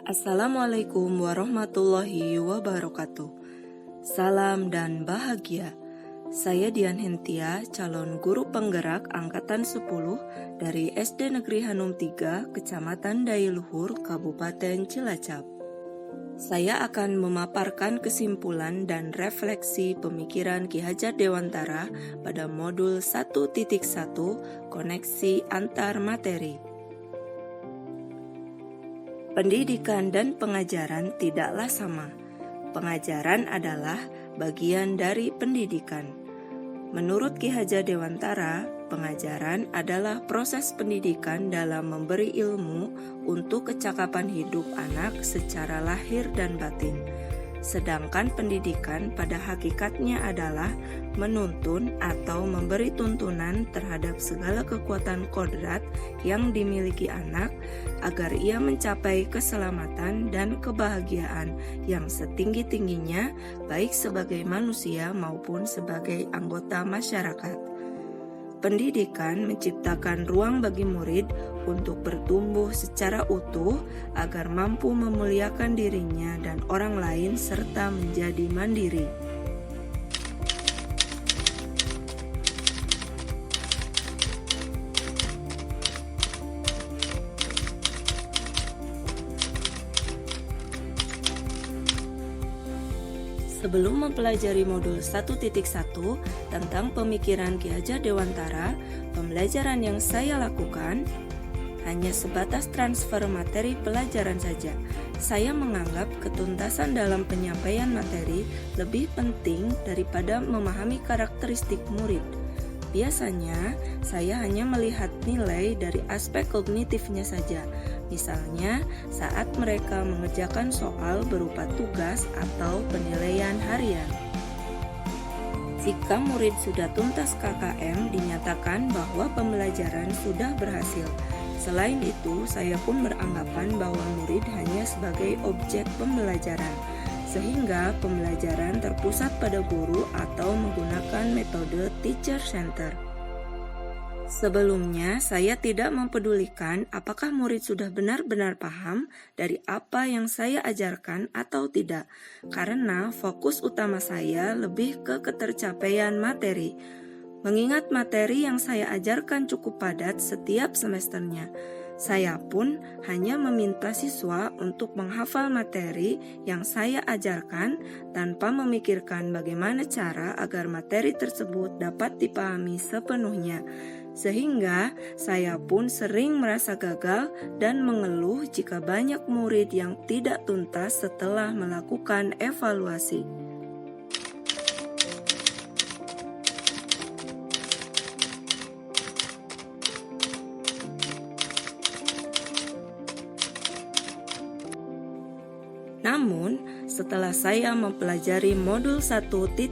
Assalamualaikum warahmatullahi wabarakatuh. Salam dan bahagia. Saya Dian Hentia, calon guru penggerak angkatan 10 dari SD Negeri Hanum 3, Kecamatan Dailuhur, Kabupaten Cilacap. Saya akan memaparkan kesimpulan dan refleksi pemikiran Ki Hajar Dewantara pada modul 1.1 koneksi antar materi. Pendidikan dan pengajaran tidaklah sama. Pengajaran adalah bagian dari pendidikan. Menurut Ki Hajar Dewantara, pengajaran adalah proses pendidikan dalam memberi ilmu untuk kecakapan hidup anak secara lahir dan batin. Sedangkan pendidikan pada hakikatnya adalah menuntun atau memberi tuntunan terhadap segala kekuatan kodrat yang dimiliki anak agar ia mencapai keselamatan dan kebahagiaan yang setinggi-tingginya baik sebagai manusia maupun sebagai anggota masyarakat. Pendidikan menciptakan ruang bagi murid untuk bertumbuh secara utuh agar mampu memuliakan dirinya dan orang lain serta menjadi mandiri. Sebelum mempelajari modul 1.1 tentang pemikiran Ki Hajar Dewantara, pembelajaran yang saya lakukan hanya sebatas transfer materi pelajaran saja. Saya menganggap ketuntasan dalam penyampaian materi lebih penting daripada memahami karakteristik murid. Biasanya, saya hanya melihat nilai dari aspek kognitifnya saja. Misalnya, saat mereka mengerjakan soal berupa tugas atau penilaian harian. Jika murid sudah tuntas KKM, dinyatakan bahwa pembelajaran sudah berhasil. Selain itu, saya pun beranggapan bahwa murid hanya sebagai objek pembelajaran, sehingga pembelajaran terpusat pada guru atau menggunakan metode teacher center. Sebelumnya, saya tidak mempedulikan apakah murid sudah benar-benar paham dari apa yang saya ajarkan atau tidak, karena fokus utama saya lebih ke ketercapaian materi. Mengingat materi yang saya ajarkan cukup padat setiap semesternya, saya pun hanya meminta siswa untuk menghafal materi yang saya ajarkan tanpa memikirkan bagaimana cara agar materi tersebut dapat dipahami sepenuhnya. Sehingga saya pun sering merasa gagal dan mengeluh jika banyak murid yang tidak tuntas setelah melakukan evaluasi. Namun, setelah saya mempelajari modul 1.1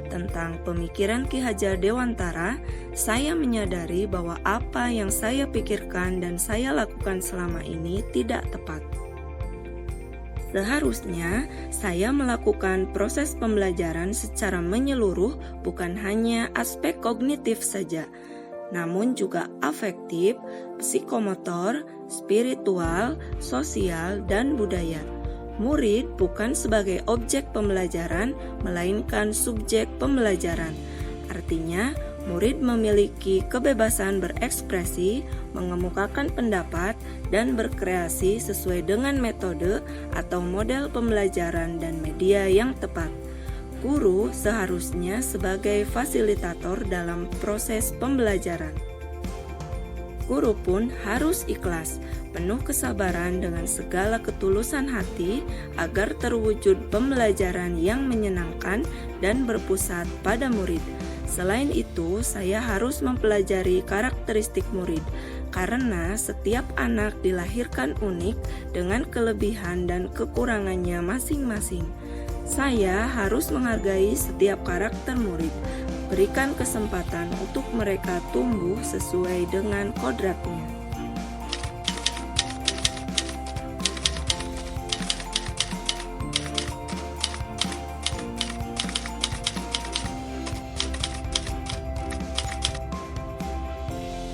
tentang pemikiran Ki Hajar Dewantara, saya menyadari bahwa apa yang saya pikirkan dan saya lakukan selama ini tidak tepat. Seharusnya, saya melakukan proses pembelajaran secara menyeluruh, bukan hanya aspek kognitif saja, namun juga afektif, psikomotor, spiritual, sosial, dan budaya. Murid bukan sebagai objek pembelajaran, melainkan subjek pembelajaran. Artinya, murid memiliki kebebasan berekspresi, mengemukakan pendapat, dan berkreasi sesuai dengan metode atau model pembelajaran dan media yang tepat. Guru seharusnya sebagai fasilitator dalam proses pembelajaran. Guru pun harus ikhlas, penuh kesabaran dengan segala ketulusan hati agar terwujud pembelajaran yang menyenangkan dan berpusat pada murid. Selain itu, saya harus mempelajari karakteristik murid, karena setiap anak dilahirkan unik dengan kelebihan dan kekurangannya masing-masing. Saya harus menghargai setiap karakter murid, berikan kesempatan untuk mereka tumbuh sesuai dengan kodratnya.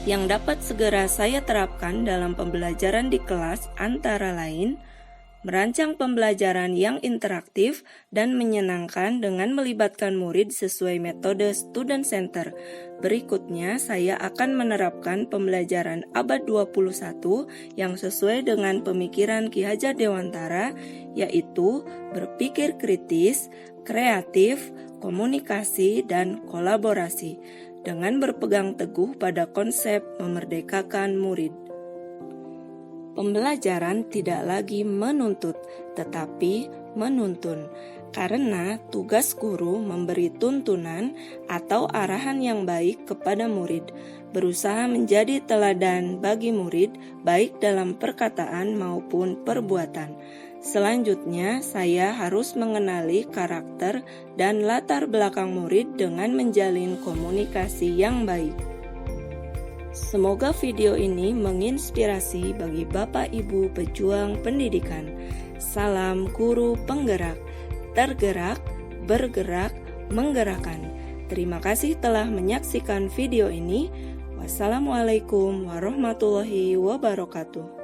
Yang dapat segera saya terapkan dalam pembelajaran di kelas antara lain Merancang pembelajaran yang interaktif dan menyenangkan dengan melibatkan murid sesuai metode student center. Berikutnya, saya akan menerapkan pembelajaran abad 21 yang sesuai dengan pemikiran Ki Hajar Dewantara, yaitu berpikir kritis, kreatif, komunikasi, dan kolaborasi, dengan berpegang teguh pada konsep memerdekakan murid. Pembelajaran tidak lagi menuntut, tetapi menuntun, karena tugas guru memberi tuntunan atau arahan yang baik kepada murid, berusaha menjadi teladan bagi murid, baik dalam perkataan maupun perbuatan. Selanjutnya, saya harus mengenali karakter dan latar belakang murid dengan menjalin komunikasi yang baik. Semoga video ini menginspirasi bagi Bapak Ibu pejuang pendidikan. Salam guru penggerak, tergerak, bergerak, menggerakkan. Terima kasih telah menyaksikan video ini. Wassalamualaikum warahmatullahi wabarakatuh.